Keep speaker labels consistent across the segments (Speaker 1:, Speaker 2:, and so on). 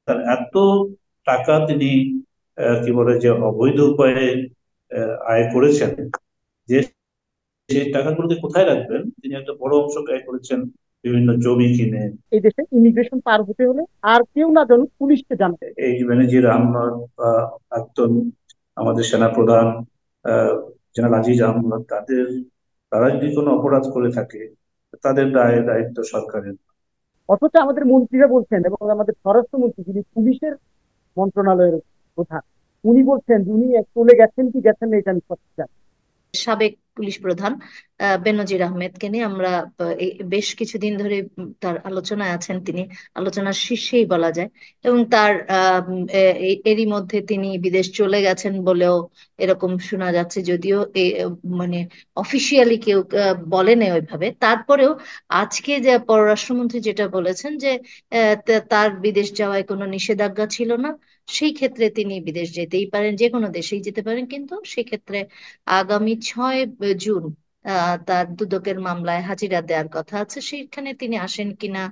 Speaker 1: তার এত টাকা তিনি কি বলে যে অবৈধ উপায়ে আয় করেছেন, যে সেই টাকাগুলোকে কোথায় রাখবেন? তিনি একটা বড় অংশ ব্যয় করেছেন বিভিন্ন জমি কিনে।
Speaker 2: এই দেশে ইমিগ্রেশন পার হতে হলে আর কেউ না জানুক, পুলিশকে জানাতে হবে।
Speaker 1: এই বেনজির আহমদ বা প্রাক্তন আমাদের সেনাপ্রধান আহ জেনারেল আজিজ আহমদ, তারা যদি কোনো অপরাধ করে থাকে, তাদের দায়িত্ব সরকারের।
Speaker 2: অথচ আমাদের মন্ত্রীরা বলছেন, এবং আমাদের স্বরাষ্ট্রমন্ত্রী যিনি পুলিশের মন্ত্রণালয়ের প্রধান, উনি বলছেন যে উনি চলে গেছেন কি গেছেন না এটা আমি সত্যি জানি না।
Speaker 3: সাবেক পুলিশ প্রধান বেনজির আহমেদকে নিয়ে আমরা বেশ কিছুদিন ধরে তার আলোচনায় আছেন তিনি, আলোচনার শীর্ষেই বলা যায়। এবং তার এরই মধ্যে তিনি বিদেশ চলে গেছেন বলেও এরকম শোনা যাচ্ছে, যদিও মানে অফিসিয়ালি কেউ বলেনি ওইভাবে। তারপরেও আজকে যে পররাষ্ট্রমন্ত্রী যেটা বলেছেন যে তার বিদেশ যাওয়ায় কোনো নিষেধাজ্ঞা ছিল না, সেই ক্ষেত্রে তিনি বিদেশ যেতেই পারেন, যে কোনো দেশেই যেতে পারেন, কিন্তু সেক্ষেত্রে আগামী 6 জুন তার দুদকের মামলায় হাজিরা দেওয়ার কথা আছে, সেখানে তিনি আসেন কিনা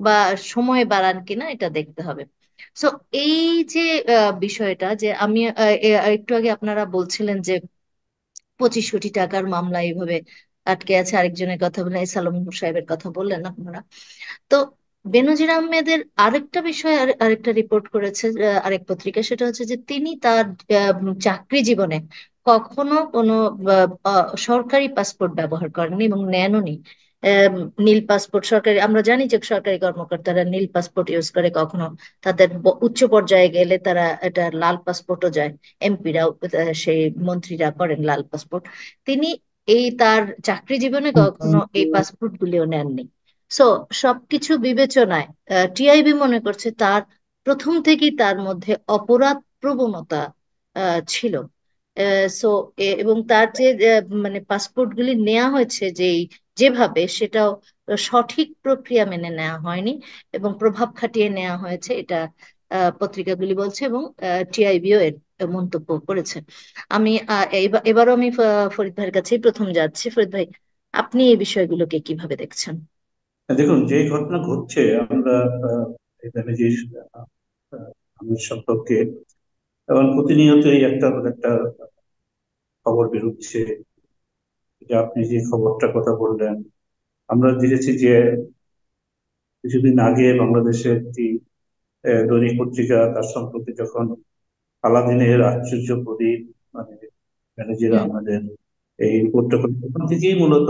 Speaker 3: বা সময় বাড়ান কিনা এটা দেখতে হবে। সো এই যে বিষয়টা, যে আমি একটু আগে আপনারা বলছিলেন যে 25 কোটি টাকার মামলা এইভাবে আটকে আছে, আরেকজনের কথা বললেন, সালম সাহেবের কথা বললেন আপনারা। তো বেনজির আহমেদের আরেকটা বিষয়, আরেকটা রিপোর্ট করেছে আরেক পত্রিকা, সেটা হচ্ছে যে তিনি তার চাকরি জীবনে কখনো কোনো সরকারি পাসপোর্ট ব্যবহার করেননি এবং নেনওনি। আম, নীল পাসপোর্ট, সরকারি, আমরা জানি যে সরকারি কর্মকর্তারা নীল পাসপোর্ট ইউজ করে, কখনো তাদের উচ্চ পর্যায়ে গেলে তারা এটা লাল পাসপোর্টও যায়, এমপিরাও, সেই মন্ত্রীরা করেন লাল পাসপোর্ট। তিনি এই তার চাকরি জীবনে কখনো এই পাসপোর্ট গুলিও নেননি। সো সবকিছু বিবেচনায় টিআইবি মনে করছে তার প্রথম থেকেই তার মধ্যে অপরাধ প্রবণতা ছিল। সো এবং তার যে মানে পাসপোর্ট গুলি নেওয়া হয়েছে যেভাবে, সেটাও সঠিক প্রক্রিয়া মেনে নেওয়া হয়নি এবং প্রভাব খাটিয়ে নেওয়া হয়েছে, এটা পত্রিকাগুলি বলছে, এবং টিআইবিও এর মন্তব্য করেছে। আমি এবারও আমি ফরিদ ভাইয়ের কাছেই প্রথম যাচ্ছি। ফরিদ ভাই, আপনি এই বিষয়গুলোকে কিভাবে দেখছেন?
Speaker 1: দেখুন, যে ঘটনা ঘটছে, আমরা এখানে যে আমির সম্পর্কে এবং প্রতিনিয়তই একটা একটা খবর বেরোচ্ছে, যে আপনি যে খবরটার কথা বললেন, আমরা দেখেছি যে কিছুদিন আগে বাংলাদেশের একটি দৈনিক পত্রিকা তার সম্পর্কে যখন আলাদিনের আশ্চর্য প্রদীপ, মানে বেনজির
Speaker 3: হুম।
Speaker 1: আহমেদের এই রিপোর্টটা করে, ওখান থেকেই মূলত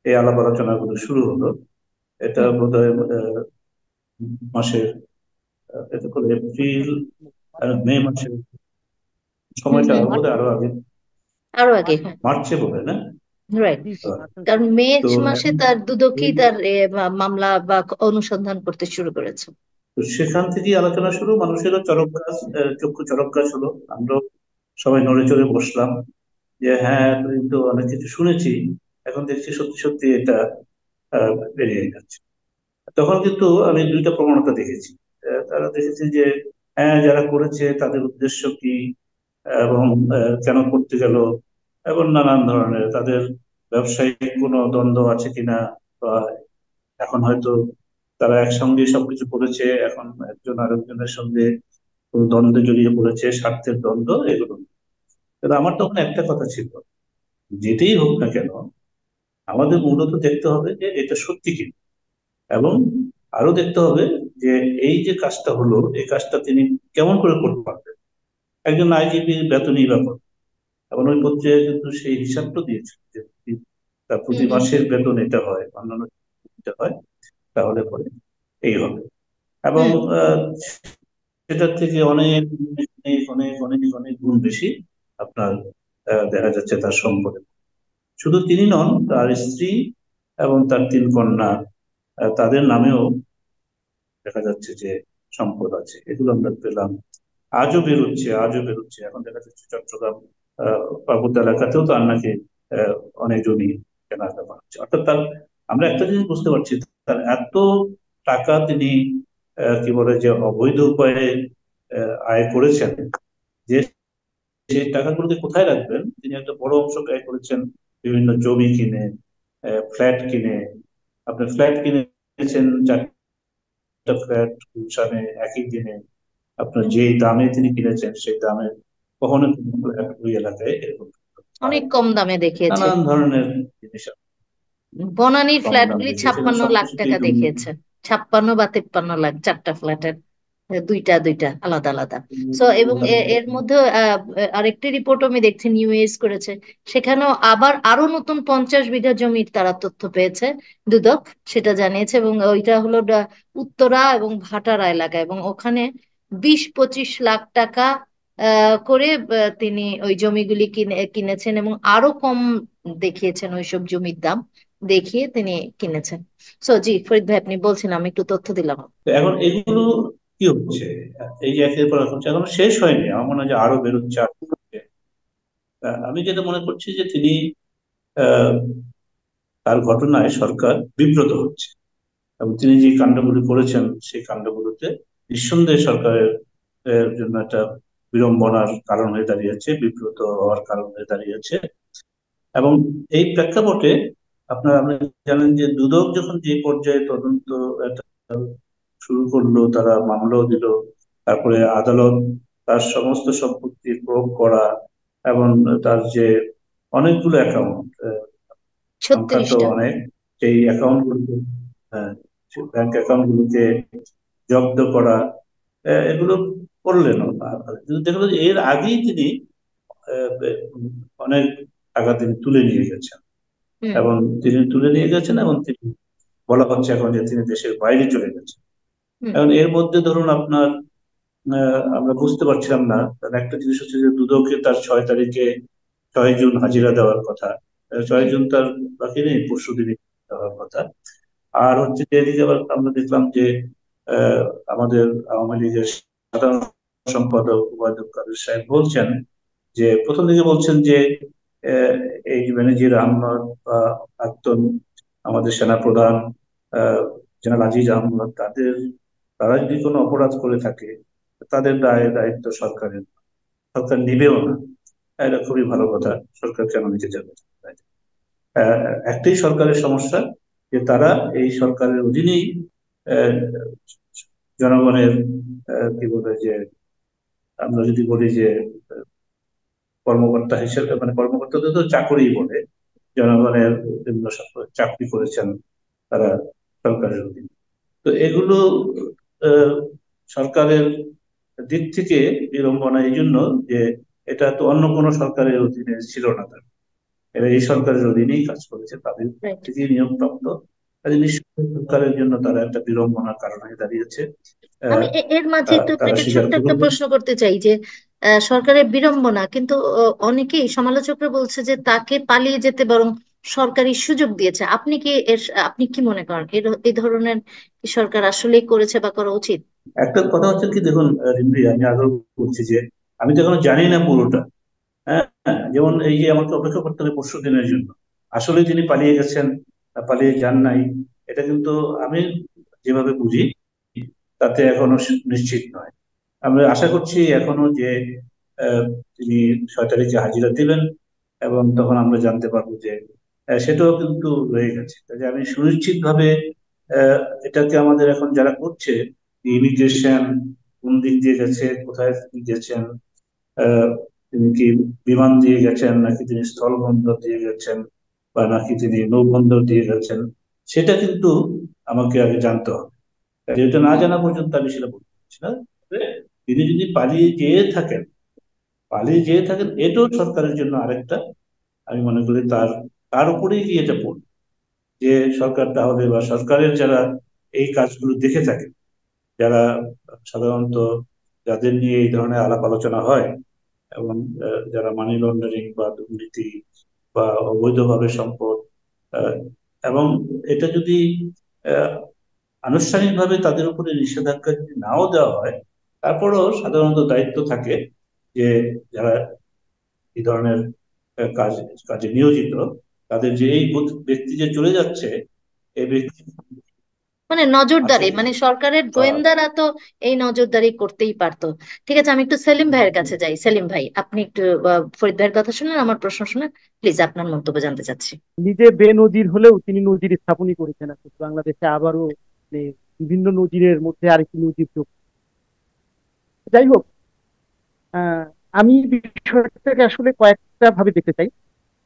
Speaker 1: এই আলাপ আলোচনাগুলো শুরু হলো। এটা
Speaker 3: হুম।
Speaker 1: বোধহয় মাসের এটা করে এপ্রিল মে মাসের
Speaker 3: হুম।
Speaker 1: সময়টা
Speaker 3: হুম।
Speaker 1: বোধহয় আরো আগে,
Speaker 3: আরো আগে,
Speaker 2: মার্চ
Speaker 3: হ্যাঁ।
Speaker 2: মাসে।
Speaker 1: মার্চে বোধহয়, না?
Speaker 3: রাইট।
Speaker 2: জি জি, মার্চের
Speaker 3: কারণ মে
Speaker 1: তো
Speaker 3: মাসে
Speaker 1: এখন
Speaker 3: তার দুদকই
Speaker 1: এই
Speaker 3: তার মামলা বা অনুসন্ধান করতে শুরু করেছে।
Speaker 1: তো সেখান থেকেই আলোচনা শুরু, মানুষেরও চরক গাছ, চক্ষু চরক গাছ হলো। আমরাও সবাই নড়ে চড়ে বসলাম যে হ্যাঁ, এতদিন তো অনেক কিছু শুনেছি, এখন দেখছি সত্যি সত্যি এটা বেরিয়ে যাচ্ছে। তখন কিন্তু আমি দুইটা প্রবণতা দেখেছি। তারা দেখেছে যে হ্যাঁ, যারা করেছে তাদের উদ্দেশ্য কি, এবং কেন করতে গেল, এবং নানান ধরনের তাদের ব্যবসায়িক কোনো দ্বন্দ্ব আছে কিনা, বা এখন হয়তো তারা একসঙ্গে সবকিছু করেছে, এখন একজন আরেকজনের সঙ্গে কোনো দ্বন্দ্বে জড়িয়ে পড়েছে, স্বার্থের দ্বন্দ্ব, এগুলো। কিন্তু আমার তখন একটা কথা ছিল, যেটাই হোক না কেন, আমাদের মূলত দেখতে হবে যে এটা সত্যি কি, এবং আরো দেখতে হবে যে এই যে কাজটা হলো, এই কাজটা তিনি কেমন করে করতে পারবেন। একজন আইজিপি বেতনই ব্যাপার, এবং ওই পত্রিকায় কিন্তু সেই হিসাবটা দিয়েছে যে তার
Speaker 3: হুম।
Speaker 1: প্রতি
Speaker 3: হুম।
Speaker 1: মাসের বেতন এটা হয়, অন্যান্য এটা হয়, তাহলে পরে এই হবে। এবং
Speaker 3: হুম।
Speaker 1: আহ, সেটার থেকে অনেক অনেক অনেক অনেক অনেক গুণ বেশি আপনার দেখা যাচ্ছে তার সম্পদে। শুধু তিনি নন, তার স্ত্রী এবং তার তিন কন্যা, তাদের নামেও দেখা যাচ্ছে যে সম্পদ আছে, এগুলো আমরা পেলাম। আজও বেরোচ্ছে, এখন দেখা যাচ্ছে চট্টগ্রাম পার্বত্য এলাকাতেও তার নাকি আহ, অনেক জমি কেনার ব্যাপার হচ্ছে। অর্থাৎ তার, আমরা একটা জিনিস বুঝতে পারছি, তার এত টাকা তিনি কি বলে যে অবৈধ উপায়ে আয় করেছেন, যে সেই টাকাগুলোকে কোথায় রাখবেন? তিনি একটা বড় অংশ ব্যয় করেছেন বিভিন্ন জমি কিনে, ফ্ল্যাট কিনে। আপনি ফ্ল্যাট কিনেছেন, চারটা ফ্ল্যাট গুলশানে একই দিনে, আপনার যে দামে তিনি কিনেছেন সেই দামে কখনো কিন্তু ওই এলাকায় এরকম
Speaker 3: অনেক
Speaker 1: পায় না।
Speaker 3: কম দামে দেখিয়েছে।
Speaker 1: নানান ধরনের জিনিস
Speaker 3: বনানীর
Speaker 1: কম দাম
Speaker 3: ফ্ল্যাটগুলি
Speaker 1: দেখিয়েছেন, এবং
Speaker 3: 56 লাখ টাকা
Speaker 1: সবকিছুতেই দুর্নীতি।
Speaker 3: দেখিয়েছে। 56 বা 53 লাখ, 4টা ফ্ল্যাটের, দুইটা দুইটা আলাদা আলাদা। সো এবং এর মধ্যে আরেকটি রিপোর্ট আমি দেখছি, নিউএস করেছে, সেখানেও আবার আরো নতুন 50 বিঘা জমির তারা তথ্য পেয়েছে, দুদক সেটা জানিয়েছে। এবং ওইটা হলো উত্তরা এবং ভাটারা এলাকা, এবং ওখানে 20-25 লাখ টাকা করে তিনি ওই জমিগুলি কিনেছেন, এবং আরো কম দেখিয়েছেন ওইসব জমির দাম, দেখিয়ে তিনি কিনেছেন। সো জি ফরিদ ভাই, আপনি বলছেন, আমি একটু তথ্য দিলাম।
Speaker 1: তো এখন এগুলো কি হচ্ছে, এই যে একের পর এক হচ্ছে, এখনো শেষ হয়নি, আমার মনে হয় যে আরো বেরোচ্ছে আরো বেরোচ্ছে। আমি যেটা মনে করছি যে তিনি আহ, তার ঘটনায় সরকার বিব্রত হচ্ছে, এবং তিনি যে কাণ্ডগুলি করেছেন সেই কাণ্ডগুলোতে নিঃসন্দেহে সরকারের জন্য একটা বিড়ম্বনার কারণ হয়ে দাঁড়িয়েছে, বিব্রত হওয়ার কারণ হয়ে দাঁড়িয়েছে। এবং এই প্রেক্ষাপটে আপনি জানেন যে দুদক যখন যে পর্যায়ে তদন্ত একটা শুরু করলো, তারা মামলাও দিল, তারপরে আদালত তার সমস্ত সম্পত্তি প্রয়োগ করা, এবং তার যে অনেকগুলো অ্যাকাউন্ট, সংখ্যা তো
Speaker 3: 36টা।
Speaker 1: অনেক, সেই অ্যাকাউন্ট গুলোকে, ব্যাংক অ্যাকাউন্ট গুলোকে জব্দ করা, এগুলো করলেন। কিন্তু দেখলো যে এর আগেই তিনি আহ, অনেক টাকা তিনি তুলে নিয়ে গেছেন,
Speaker 3: হুম।
Speaker 1: এবং তিনি তুলে নিয়ে গেছেন, এবং তিনি বলা হচ্ছে এখন যে তিনি দেশের বাইরে চলে গেছেন।
Speaker 3: হুম।
Speaker 1: এখন এর মধ্যে ধরুন আপনার আমরা বুঝতে পারছিলাম না, তার একটা জিনিস হচ্ছে যে দুদকে তার 6 তারিখে 6 জুন হাজিরা দেওয়ার কথা, 6 জুন তার বাকি নেই, পরশু দিনই দেওয়ার কথা। আর হচ্ছে যে এদিকে আবার আমরা দেখলাম যে আহ, আমাদের আওয়ামী লীগের সাধারণ সম্পাদক ওবায়দুল কাদের সাহেব বলছেন যে, প্রথম দিকে বলছেন যে আহ, এই বেনজির আহমদ বা প্রাক্তন আমাদের সেনাপ্রধান জেনারেল আজিজ আহমদ, তারা যদি কোনো অপরাধ করে থাকে তাদের দায়িত্ব সরকারের, সরকার নিবেও না। এটা খুবই ভালো কথা, সরকার কেন নিতে যাবে? একটাই সরকারের সমস্যা, যে তারা এই সরকারের অধীনেই আহ, জনগণের কি বলে যে, আমরা যদি বলি যে কর্মকর্তা হিসেবে, মানে কর্মকর্তাদের তো চাকরি বলে, জনগণের বিভিন্ন চাকরি করেছেন তারা সরকারের অধীনে। তো এগুলো আহ, সরকারের দিক থেকে বিড়ম্বনা এই জন্য যে এটা তো অন্য কোনো সরকারের অধীনে ছিল না, তারা এরা এই সরকারের অধীনেই কাজ করেছে, তাদের
Speaker 3: রাইট।
Speaker 1: থেকেই নিয়োগপ্রাপ্ত। কাজে নিশ্চয়ই সরকারের জন্য তারা একটা বিড়ম্বনার কারণ হয়ে দাঁড়িয়েছে।
Speaker 3: আমি
Speaker 1: আহ,
Speaker 3: এর মাঝে একটু
Speaker 1: তারা
Speaker 3: আপনাকে
Speaker 1: স্বীকার
Speaker 3: ছোট্ট একটা
Speaker 1: করবে।
Speaker 3: প্রশ্ন করতে চাই যে সরকারের বিড়ম্বনা, কিন্তু অনেকেই সমালোচকরা বলছে যে তাকে পালিয়ে যেতে বরং সরকারি সুযোগ দিয়েছে। আপনি কি আপনি কি মনে করেন, এই ধরনের কি সরকার আসলেই করেছে বা করা উচিত?
Speaker 1: একটা কথা হচ্ছে কি, দেখুন রিম্পি, আমি আগেও বলছি যে আমি তো এখনো জানি না পুরোটা। হ্যাঁ, যেমন এই যে আমাকে অপেক্ষা করতে হবে পরশু দিনের জন্য, আসলে তিনি পালিয়ে গেছেন পালিয়ে যান নাই, এটা কিন্তু আমি যেভাবে বুঝি তাতে এখনো নিশ্চিত নয়। আমরা আশা করছি এখনো যে আহ, তিনি 6 তারিখে হাজিরা দিবেন, এবং তখন আমরা জানতে পারবো যে সেটাও কিন্তু রয়ে গেছে। কাজে আমি সুনিশ্চিত ভাবে এটাকে আমাদের এখন যারা করছে, ইমিগ্রেশন কোন দিক দিয়ে গেছে, কোথায় তিনি গেছেন, আহ, তিনি কি বিমান দিয়ে গেছেন, নাকি তিনি স্থলবন্দর দিয়ে গেছেন, বা নাকি তিনি নৌবন্দর দিয়ে গেছেন, সেটা কিন্তু আমাকে আগে জানতে হবে। কাজে এটা না জানা পর্যন্ত আমি সেটা বলতে পারছি না। তবে তিনি যদি পালিয়ে যেয়ে থাকেন এটাও সরকারের জন্য আরেকটা, আমি মনে করি তার তার উপরেই গিয়ে এটা পড়বে, যে সরকার তাহলে, বা সরকারের যারা এই কাজগুলো দেখে থাকে, যারা সাধারণত যাদের নিয়ে এই ধরনের আলাপ আলোচনা হয়, এবং যারা মানি লন্ডারিং বা দুর্নীতি বা অবৈধভাবে সম্পদ, আহ, এবং এটা যদি আহ, আনুষ্ঠানিকভাবে তাদের উপরে নিষেধাজ্ঞা যদি নাও দেওয়া হয়, তারপরেও সাধারণত দায়িত্ব থাকে যে যারা এই ধরনের কাজ কাজে নিয়োজিত, তাদের যে এই ব্যক্তি যে চলে যাচ্ছে, এই ব্যক্তি
Speaker 3: মানে
Speaker 1: আছে
Speaker 3: নজরদারি, মানে
Speaker 1: কিনা,
Speaker 3: সরকারের
Speaker 1: বা
Speaker 3: গোয়েন্দারা তো এই নজরদারি করতেই পারতো। ঠিক আছে, আমি একটু সেলিম ভাইয়ের কাছে যাই। সেলিম ভাই, আপনি একটু ফরিদ ভাইয়ের কথা শুনেন, আমার প্রশ্ন শুনেন, প্লিজ আপনার মন্তব্য জানতে চাচ্ছি।
Speaker 2: নিজে বেনজির হলেও তিনি নজির স্থাপনই করেছেন আসলে বাংলাদেশে আবারও, মানে বিভিন্ন নজিরের মধ্যে আরেকটি নজির যোগ। যাই হোক, আহ, আমি বিষয়টাকে আসলে কয়েকটা ভাবে দেখতে চাই।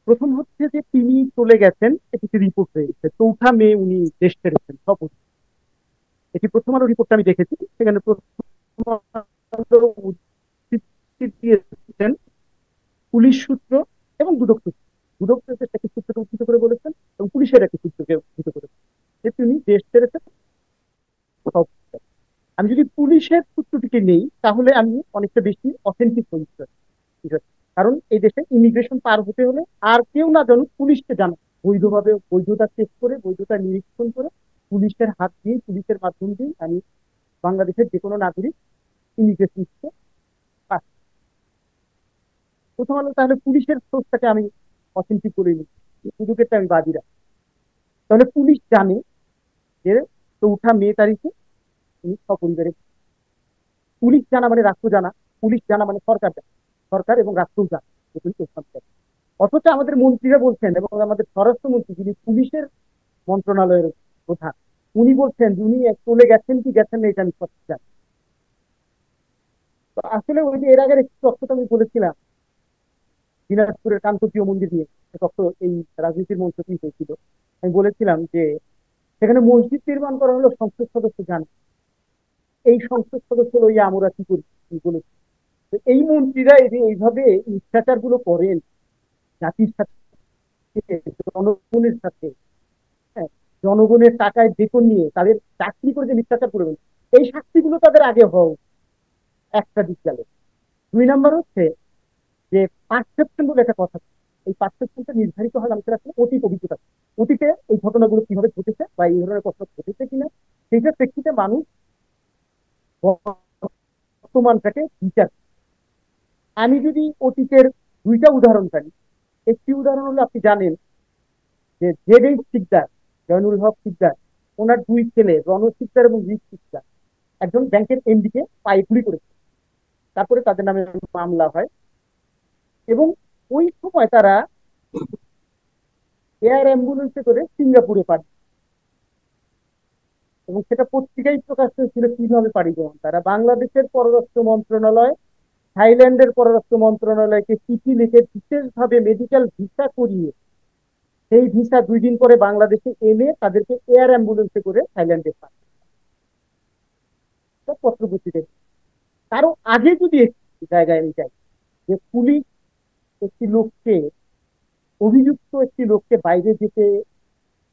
Speaker 2: প্রথম হচ্ছে যে তিনি চলে গেছেন, এটি রিপোর্ট হয়েছে 4 মে উনি দেশ ছেড়েছেন শপথ। এটি প্রথম আলো রিপোর্টটা আমি দেখেছি, সেখানে প্রথম আলো উদ্ধৃতি দিয়েছেন পুলিশ সূত্র এবং দুদক সূত্র। দুদক একটি সূত্রকে উদ্ধৃত করে বলেছেন এবং পুলিশের একটি সূত্রকে উদ্ধৃত করেছেন যে তিনি দেশ ছেড়েছেন। আমি যদি পুলিশের সূত্রটিকে নেই তাহলে আমি অনেকটা বেশি অথেন্টিক হই বিষয়টা। কারণ এই দেশে ইমিগ্রেশন পার হতে হলে আর কেউ না জানুক, পুলিশকে জানা, বৈধভাবে বৈধতা চেক করে, বৈধতা নিরীক্ষণ করে, পুলিশের হাত দিয়ে, পুলিশের মাধ্যম দিয়ে আমি বাংলাদেশের যে কোনো নাগরিক ইমিগ্রেশন পাস। প্রথম আলো তাহলে পুলিশের সোর্সটাকে আমি অথেন্টিক করে নিই, সুযোগেরটা আমি বাদি রাখি। তাহলে পুলিশ জানে যে 4 মে তারিখে উনি সপরিবারে। পুলিশ জানা মানে রাষ্ট্র জানা, পুলিশ জানা মানে সরকার জানা, সরকার এবং রাষ্ট্র জানা যে তিনি প্রস্তাব করেন। অথচ আমাদের মন্ত্রীরা বলছেন এবং আমাদের স্বরাষ্ট্রমন্ত্রী যিনি পুলিশের মন্ত্রণালয়ের প্রধান, উনি বলছেন যে উনি চলে গেছেন কি গেছেন না এটা আমি সঠিক জানি। তো আসলে ওই যে এর আগের একটি তথ্য আমি বলেছিলাম দিনাজপুরের কান্তজিও মন্দির নিয়ে, তথ্য এই রাজনীতির মঞ্চ কি হয়েছিল। আমি বলেছিলাম যে সেখানে মসজিদ নির্মাণ করা হলো সংসদ সদস্য জানে, এই সংসদ সদস্য লইয়া আমরা কি করি কি বলেছি। তো এই মন্ত্রীরা এই যে এইভাবে মিথ্যাচার গুলো করেন জাতির সাথে, জনগণের সাথে, হ্যাঁ, জনগণের টাকায় বেতন নিয়ে তাদের চাকরি করে যে মিথ্যাচার করবেন, এই শাস্তিগুলো তাদের আগে হওয়া উচিত। একটা দিক গেল। 2 নম্বর হচ্ছে যে পারসেপশন বলে একটা কথা, এই পারসেপশনটা নির্ধারিত হয় মানুষের আসলে অতীত অভিজ্ঞতা, অতীতে এই ঘটনাগুলো কিভাবে ঘটেছে বা এই ধরনের কথা ঘটেছে কিনা, সেইটার প্রেক্ষিতে মানুষ বর্তমানটাকে বিচার। আমি যদি অতীতের 2টা উদাহরণ পাই, একটি উদাহরণ হলো আপনি জানেন যে জেড সিকদার, জয়নুল হক সিকদার, ওনার 2 ছেলে রণ সিকদার এবং রিক সিকদার একজন ব্যাংকের এমডি কে পায়ে গুলি করেছে। তারপরে তাদের নামে মামলা হয় এবং ওই সময় তারা এয়ার অ্যাম্বুলেন্সে করে সিঙ্গাপুরে পাঠায় এবং সেটা পত্রিকায় প্রকাশ হয়েছিল কিভাবে পাড়ি জমান তারা। বাংলাদেশের পররাষ্ট্র মন্ত্রণালয় থাইল্যান্ডের পররাষ্ট্র মন্ত্রণালয়কে চিঠি লিখে বিশেষভাবে মেডিকেল ভিসা করিয়ে সেই ভিসা 2 দিন পরে বাংলাদেশে এনে তাদেরকে এয়ার অ্যাম্বুলেন্সে করে থাইল্যান্ডে পাঠায় পত্রপত্রিকা। কারো আগে যদি একটি জায়গায় আমি যাই যে পুলিশ একটি লোককে, অভিযুক্ত একটি লোককে বাইরে যেতে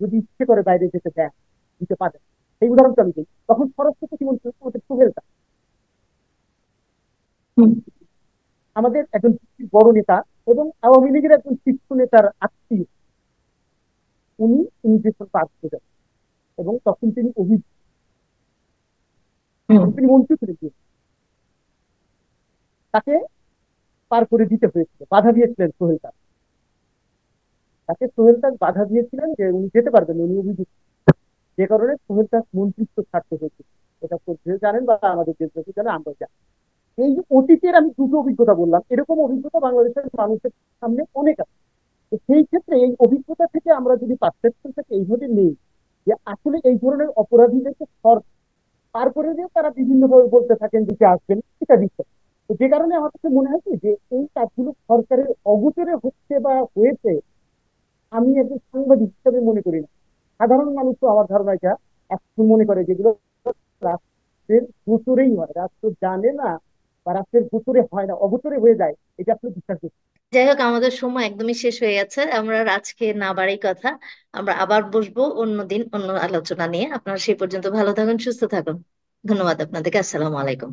Speaker 2: যদি ইচ্ছে করে বাইরে যেতে দেয়, দিতে পারে, সেই উদাহরণটা আমি দিই, তখন স্বরাষ্ট্র প্রতিমন্ত্রী আমাদের সোহেলতা, আমাদের একজন বড় নেতা এবং আওয়ামী লীগের একজন শীর্ষ নেতার আত্মীয়, উনি ইমিগ্রেশন পাস করে যান এবং তখন তিনি অভিযুক্ত, তিনি মন্ত্রী ছিলেন, তাকে পার করে দিতে হয়েছিল, বাধা দিয়েছিলেন সোহেল তাজ। তাকে সোহেল তাজ বাধা দিয়েছিলেন যে উনি যেতে পারবেন, উনি অভিযুক্ত, যে কারণে সোহেল তাজ মন্ত্রিত্ব ছাড়তে হয়েছিল। এটা যে জানেন বা আমাদের দেশবাসী জানে, আমরা জানি। এই যে অতীতের আমি 2টো অভিজ্ঞতা বললাম, এরকম অভিজ্ঞতা বাংলাদেশের মানুষের সামনে অনেক আছে। তো সেই ক্ষেত্রে এই অভিজ্ঞতা থেকে আমরা যদি পারসেপশনটাকে এইভাবে নেই যে আসলে এই ধরনের অপরাধীদেরকে পার করে দিয়ে তারা বিভিন্ন ভাবে বলতে থাকেন যে আসবেন, এটা বিশ্বাস। তো যে কারণে আমার কাছে মনে হয় কি যে এই কাজগুলো সরকারের অগোচরে হচ্ছে বা হয়েছে, আমি একজন সাংবাদিক হিসাবে মনে করি না। সাধারণ মানুষ তো আমার ধারণা এটা এখন মনে করে যেগুলো রাষ্ট্রের গোচরেই হয়, রাষ্ট্র জানে না বা রাষ্ট্রের গোচরে হয় না, অগোচরে হয়ে যায়, এটা আসলে বিশ্বাস করছি।
Speaker 3: যাই হোক, আমাদের সময় একদমই শেষ হয়ে গেছে। আমরা আর আজকে না বাড়াই কথা। আমরা আবার বসবো অন্য দিন অন্য আলোচনা নিয়ে। আপনারা সেই পর্যন্ত ভালো থাকুন, সুস্থ থাকুন। ধন্যবাদ আপনাদেরকে। আসসালামু আলাইকুম।